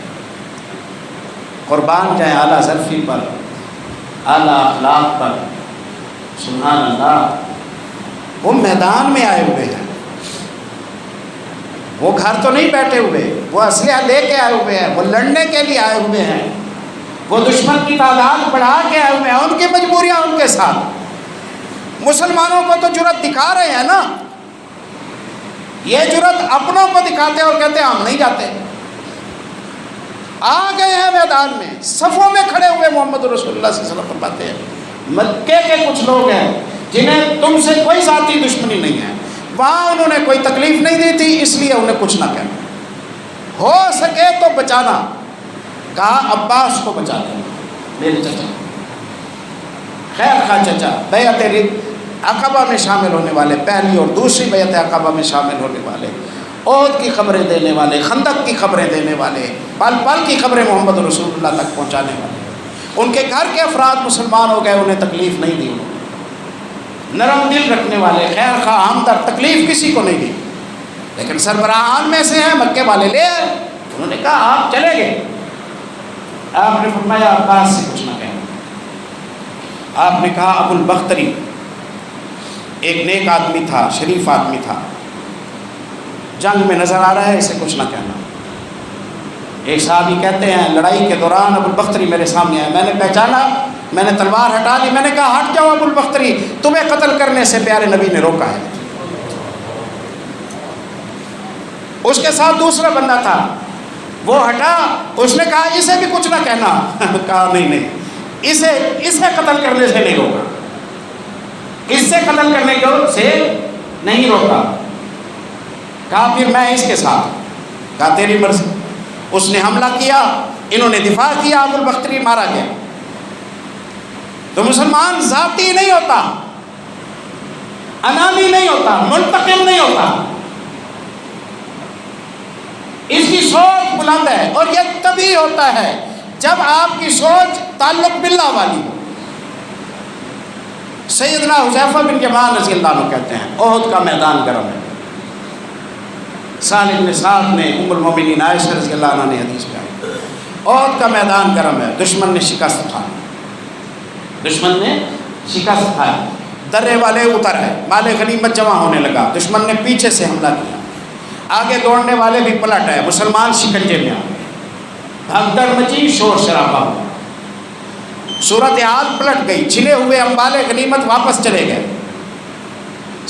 قربان جائیں اعلیٰ ظرفی پر، اعلیٰ اخلاق پر۔ سبحان اللہ، وہ میدان میں آئے ہوئے ہیں، وہ گھر تو نہیں بیٹھے ہوئے، وہ اسلحہ لے کے آئے ہوئے ہیں، وہ لڑنے کے لیے آئے ہوئے ہیں، وہ دشمن کی تعداد بڑھا کے آئے ہوئے ہیں، ان کی مجبوریاں ان کے ساتھ۔ مسلمانوں کو تو جرأت دکھا رہے ہیں نا، یہ جرأت اپنوں کو دکھاتے ہیں اور کہتے ہیں ہم نہیں جاتے۔ آ گئے ہیں میدان میں، صفوں میں کھڑے ہوئے محمد رسول اللہ صلی اللہ علیہ وسلم فرماتے ہیں مکے کے کچھ لوگ ہیں جنہیں تم سے کوئی ذاتی دشمنی نہیں ہے، وہاں انہوں نے کوئی تکلیف نہیں دی تھی، اس لیے انہیں کچھ نہ کہنا، ہو سکے تو بچانا۔ کہا عباس کو بچا دینا، میرے چچا، خیر خواہ چچا، بیعت عقبہ میں شامل ہونے والے، پہلی اور دوسری بیعت عقبہ میں شامل ہونے والے، احد کی خبریں دینے والے، خندق کی خبریں دینے والے، پل پل کی خبریں محمد رسول اللہ تک پہنچانے والے، ان کے گھر کے افراد مسلمان ہو گئے، انہیں تکلیف نہیں دی، انہوں نے نرم دل رکھنے والے، خیر خواہ، ہمدرد، تکلیف کسی کو نہیں دی، لیکن سربراہان میں سے ہیں مکے والے لے آئے۔ انہوں نے کہا آپ چلے گئے، آپ نے فرمایا عباس سے کچھ نہ کہنا۔ آپ نے کہا ابو البختری ایک نیک آدمی تھا، شریف آدمی تھا، جنگ میں نظر آ رہا ہے، اسے کچھ نہ کہنا۔ ایک صحابی کہتے ہیں لڑائی کے دوران ابو البختری میرے سامنے آیا، میں نے پہچانا، میں نے تلوار ہٹا لی، میں نے کہا ہٹ جاؤ ابو البختری، تمہیں قتل کرنے سے پیارے نبی نے روکا ہے۔ اس کے ساتھ دوسرا بندہ تھا، وہ ہٹا، اس نے کہا اسے بھی کچھ نہ کہنا۔ کہا نہیں، اسے قتل کرنے سے نہیں روکا، اس سے قتل کرنے سے نہیں روکا۔ کہا پھر میں اس کے ساتھ، کہا تیری مرضی۔ اس نے حملہ کیا، انہوں نے دفاع کیا، ابو البختری مارا گیا۔ تو مسلمان ذاتی نہیں ہوتا، انانی نہیں ہوتا، منتقم نہیں ہوتا، اس کی سوچ بلند ہے، اور یہ تبھی ہوتا ہے جب آپ کی سوچ تعلق باللہ والی ہو۔ سیدنا حذیفہ بن یمان رضی اللہ عنہ کہتے ہیں احد کا میدان گرم ہے۔ سالم بن سعد نے ام المومنین عائشہ رضی اللہ عنہ نے حدیث میں آئی، احد کا میدان گرم ہے، دشمن نے شکست کھائی، دشمن نے شکست کھائی، درے والے اتر آئے، مال غنیمت جمع ہونے لگا، دشمن نے پیچھے سے حملہ کیا، آگے دوڑنے والے بھی پلٹ آئے، مسلمان شکنجے میں آ گئے، بھگدڑ مچی، شور شرابہ ہوا، صورتحال پلٹ گئی، چھنے ہوئے اموال غنیمت واپس چلے گئے،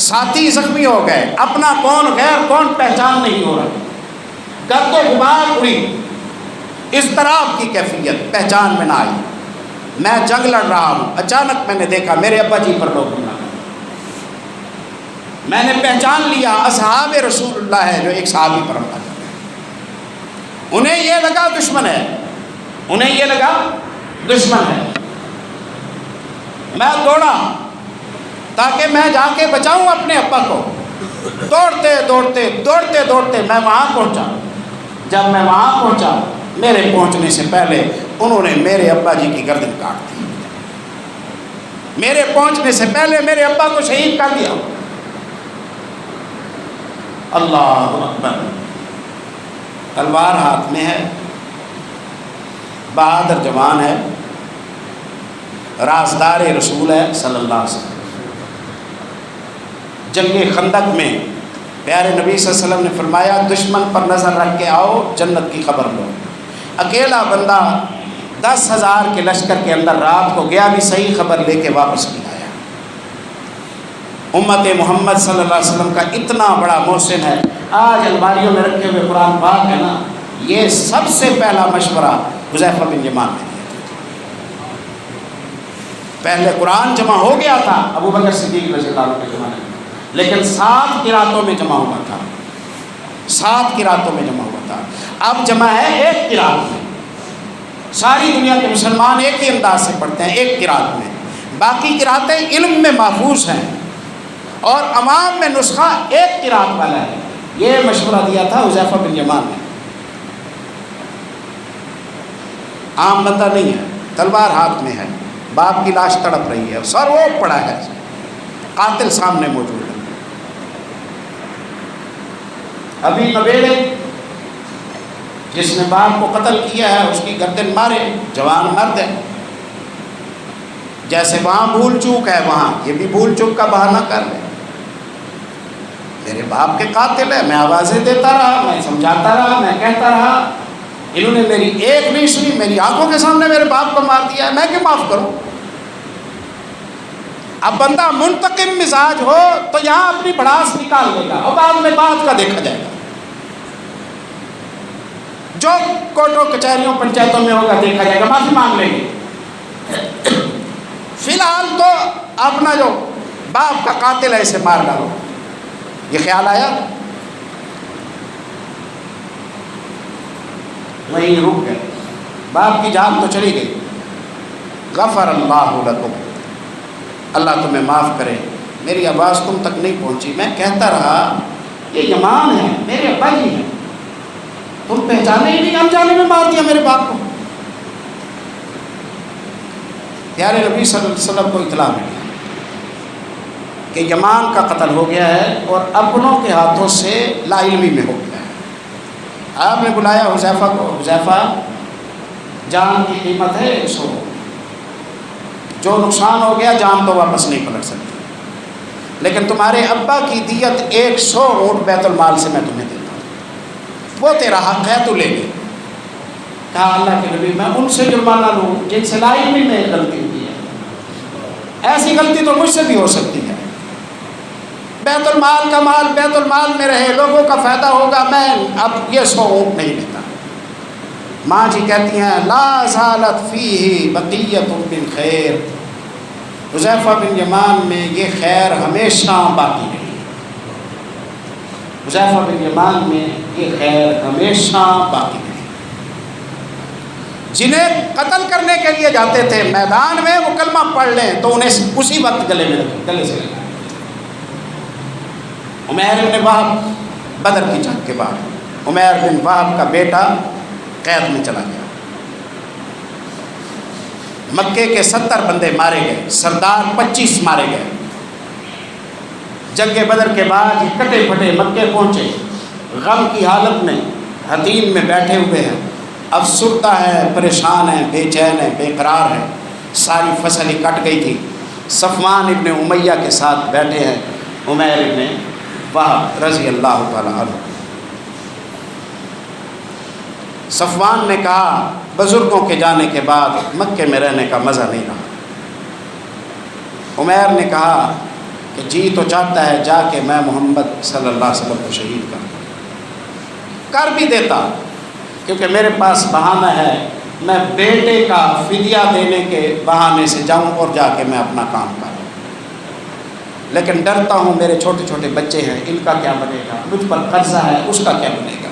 ساتھی زخمی ہو گئے، اپنا کون غیر کون پہچان نہیں ہو رہا، گرد و غبار اڑی، اضطراب کی کیفیت پہچان میں نہ آئی۔ میں جنگ لڑ رہا ہوں، اچانک میں نے دیکھا میرے ابا جی پر لوگ حملہ کر، میں نے پہچان لیا اصحاب رسول اللہ ہے جو ایک صحابی پر حملہ کر رہے ہیں۔ انہیں یہ لگا دشمن ہے، انہیں یہ لگا دشمن ہے۔ میں دوڑا تاکہ میں جا کے بچاؤں اپنے ابا کو، دوڑتے دوڑتے دوڑتے دوڑتے میں وہاں پہنچا۔ جب میں وہاں پہنچا، میرے پہنچنے سے پہلے انہوں نے میرے ابا جی کی گردن کاٹ دی۔ میرے پہنچنے سے پہلے میرے ابا کو شہید کر دیا۔ اللہ اکبر۔ تلوار ہاتھ میں ہے، بہادر جوان ہے، رازدار رسول ہے صلی اللہ علیہ وسلم۔ جنگ خندق میں پیارے نبی صلی اللہ علیہ وسلم نے فرمایا دشمن پر نظر رکھ کے آؤ، جنت کی خبر لو۔ اکیلا بندہ 10,000 کے لشکر کے اندر رات کو گیا بھی صحیح خبر لے کے واپس بھی آیا۔ امت محمد صلی اللہ علیہ وسلم کا اتنا بڑا محسن ہے۔ آج الماریوں میں رکھے ہوئے قرآن پاک ہے نا، یہ سب سے پہلا مشورہ حذیفہ بن یمان نے دیا تھا۔ پہلے قرآن جمع ہو گیا تھا ابو بکر صدیق رضی اللہ عنہ کے زمانے میں، لیکن 7 قراتوں میں جمع ہوا تھا، 7 قراتوں میں جمع ہوا تھا۔ اب جمع ہے 1 قرات میں۔ ساری دنیا کے مسلمان ایک ہی انداز سے پڑھتے ہیں، 1 قرات میں۔ باقی قراتیں علم میں محفوظ ہیں اور عوام میں نسخہ 1 قرات والا ہے۔ یہ مشورہ دیا تھا حذیفہ بن یمان نے۔ عام بندہ نہیں ہے، تلوار ہاتھ میں ہے، باپ کی لاش تڑپ رہی ہے، سر وہ پڑا ہے، قاتل سامنے موجود ہے۔ ابھی نبیڑے جس نے باپ کو قتل کیا ہے اس کی گردن مارے، جوان مرد ہے۔ جیسے وہاں بھول چوک ہے، وہاں یہ بھی بھول چوک کا بہانہ کر لے۔ میرے باپ کے قاتل ہے، میں آوازیں دیتا رہا، میں سمجھاتا رہا، میں کہتا رہا، انہوں نے میری ایک نہیں سنی، میری آنکھوں کے سامنے میرے باپ کو مار دیا ہے، میں کیوں معاف کروں؟ اب بندہ منتقم مزاج ہو تو یہاں اپنی بڑاس نکال لے گا اور بعد میں بات کا دیکھا جائے گا۔ جو کورٹوں کچہریوں پنچایتوں میں ہوگا دیکھا جائے گا، معافی مانگ لیں گے۔ فی الحال تو اپنا جو باپ کا قاتل ہے اسے مار ڈالو۔ یہ خیال آیا، وہیں رک گئے۔ باپ کی جان تو چلی گئی۔ غفر اللہ لکم، اللہ تمہیں معاف کرے۔ میری آواز تم تک نہیں پہنچی، میں کہتا رہا یہ یمان ہے، میرے ابا جی ہیں، تم پہچانے ہی نہیں، انجانے میں مار دیا میرے باپ کو۔ پیارے نبی صلی اللہ علیہ وسلم کو اطلاع ملی کہ یمان کا قتل ہو گیا ہے اور اپنوں کے ہاتھوں سے لا علمی میں ہو گیا ہے۔ آپ نے بلایا حذیفہ کو، حذیفہ جان کی قیمت ہے 100، جو نقصان ہو گیا جان تو واپس نہیں پلٹ سکتی، لیکن تمہارے ابا کی دیت 100 اونٹ بیت المال سے میں تمہیں دیتا ہوں، وہ تیرا حق ہے، تو لے لے۔ کہا اللہ کے نبی میں ان سے جرمانہ لوں جن سے لا علمی میں غلطی ہوئی ہے، ایسی غلطی تو مجھ سے بھی ہو سکتی ہے۔ بیت المال کا مال بیت المال میں رہے، لوگوں کا فائدہ ہوگا، میں اب یہ 100 اونٹ نہیں لیتا۔ ماں جی کہتی ہیں لا زالت فیہ بقیۃ من خیر، حذیفہ بن یمان میں یہ خیر ہمیشہ باقی رہی، حذیفہ بن یمان میں یہ خیر ہمیشہ باقی رہی۔ جنہیں قتل کرنے کے لیے جاتے تھے میدان میں، وہ کلمہ پڑھ لیں تو انہیں اسی وقت گلے سے لگا۔ عمیر بن وہب بدر کی جنگ کے بعد عمیر بن وہب کا بیٹا قید میں چلا گیا، مکے کے 70 بندے مارے گئے، سردار 25 مارے گئے۔ جنگ بدر کے بعد یہ کٹے پھٹے مکے پہنچے، غم کی حالت میں حتیم میں بیٹھے ہوئے ہیں، افسردہ ہے، پریشان ہے، بے چین ہے، بے قرار ہے، ساری فصل ہی کٹ گئی تھی۔ صفوان ابن امیہ کے ساتھ بیٹھے ہیں عمیر ابن وہب رضی اللہ تعالیٰ عنہ۔ صفوان نے کہا بزرگوں کے جانے کے بعد مکے میں رہنے کا مزہ نہیں رہا۔ عمیر نے کہا کہ جی تو چاہتا ہے جا کے میں محمد صلی اللہ علیہ وسلم کو شہید کر بھی دیتا، کیونکہ میرے پاس بہانہ ہے، میں بیٹے کا فدیہ دینے کے بہانے سے جاؤں اور جا کے میں اپنا کام کروں، لیکن ڈرتا ہوں میرے چھوٹے چھوٹے بچے ہیں، ان کا کیا بنے گا، مجھ پر قرضہ ہے، اس کا کیا بنے گا۔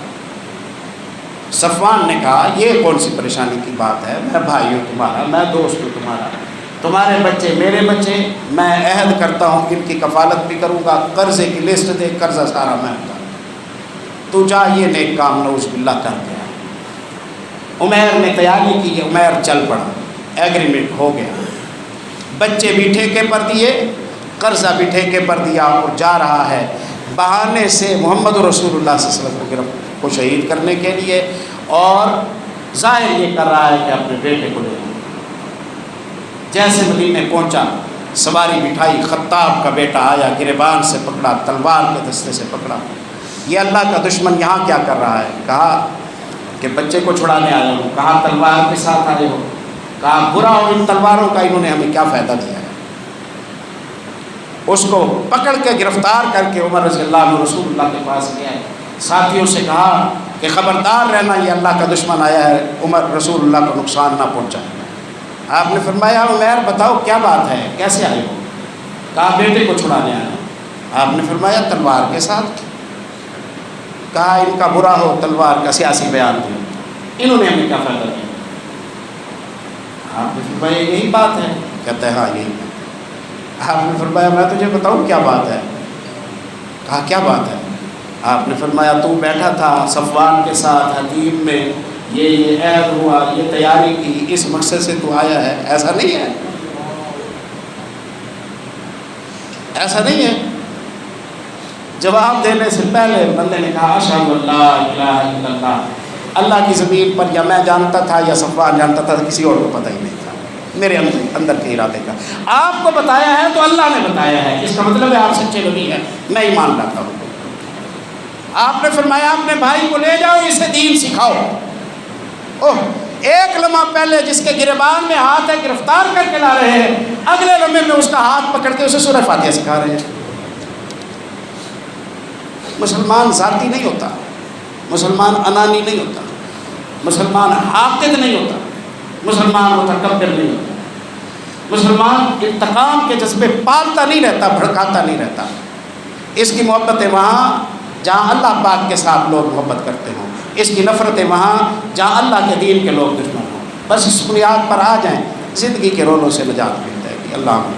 صفوان نے کہا یہ کون سی پریشانی کی بات ہے، میں بھائی ہوں تمہارا، میں دوست ہوں تمہارا، تمہارے بچے میرے بچے، میں عہد کرتا ہوں ان کی کفالت بھی کروں گا، قرضے کی لسٹ دے، قرضہ سارا میں اتاروں، تو جا یہ نیک کام نعوذ باللہ کر کے آ۔ عمیر نے تیاری کی، عمیر چل پڑا، ایگریمنٹ ہو گیا، بچے بھی ٹھیکے پر دیے، قرضہ بھی ٹھیکے پر دیا، اور جا رہا ہے بہانے سے محمد رسول اللہ صلی اللہ علیہ وسلم کو شہید کرنے کے لیے، اور ظاہر یہ کر رہا ہے کہ اپنے بیٹے کو لے لوں۔ جیسے مدینے پہنچا، سواری بٹھائی، خطاب کا بیٹا آیا، گریبان سے پکڑا، تلوار کے دستے سے پکڑا، یہ اللہ کا دشمن یہاں کیا کر رہا ہے؟ کہا کہ بچے کو چھڑانے آیا ہوں۔ کہا تلوار کے ساتھ آئے ہو؟ کہا برا ہو ان تلواروں کا، انہوں نے ہمیں کیا فائدہ دیا ہے؟ اس کو پکڑ کے گرفتار کر کے عمر رضی اللہ عنہ رسول اللہ کے پاس گیا، ساتھیوں سے کہا کہ خبردار رہنا، یہ اللہ کا دشمن آیا ہے، عمر رسول اللہ کو نقصان نہ پہنچائے۔ آپ نے فرمایا عمیر بتاؤ کیا بات ہے، کیسے آئے ہو؟ کہا بیٹے کو چھڑانے آیا۔ آپ نے فرمایا تلوار کے ساتھ؟ کہا ان کا برا ہو تلوار کا سیاسی بیان دیا، انہوں نے ہمیں کیا فائدہ دیا؟ آپ نے فرمایا یہی بات ہے؟ کہتا ہے ہاں یہی ہے۔ آپ نے فرمایا میں تجھے بتاؤں کیا بات ہے؟ کہا کیا بات ہے؟ آپ نے فرمایا تو بیٹھا تھا صفوان کے ساتھ حتیم میں، یہ عہد ہوا، یہ تیاری کی، اس مقصد سے تو آیا ہے، ایسا نہیں ہے؟ ایسا نہیں ہے؟ جواب دینے سے پہلے بندے نے کہا اشہد ان لا الہ الا اللہ، اللہ کی زمین پر یا میں جانتا تھا یا صفوان جانتا تھا، کسی اور کو پتہ ہی نہیں تھا، میرے اندر کے ارادے کا آپ کو بتایا ہے تو اللہ نے بتایا ہے، اس کا مطلب ہے آپ سچے نبی ہیں، میں ایمان لاتا ہوں۔ آپ نے فرمایا اپنے بھائی کو لے جاؤ، اسے دین سکھاؤ۔ اوہ ایک لمحہ پہلے جس کے گریبان میں ہاتھ ہے گرفتار کر کے لا رہے ہیں، اگلے لمحے میں اس کا ہاتھ پکڑ کے اسے سورہ فاتحہ سکھا رہے ہیں۔ مسلمان ذاتی نہیں ہوتا، مسلمان انانی نہیں ہوتا، مسلمان حاقد نہیں ہوتا، مسلمان متکبر نہیں ہوتا، مسلمان انتقام کے جذبے پالتا نہیں رہتا، بھڑکاتا نہیں رہتا۔ اس کی محبتیں وہاں جہاں اللہ پاک کے ساتھ لوگ محبت کرتے ہوں، اس کی نفرتیں وہاں جہاں اللہ کے دین کے لوگ دشمن ہوں۔ بس اس بنیاد پر آ جائیں، زندگی کے رولوں سے نجات مل جائے گی۔ اللہ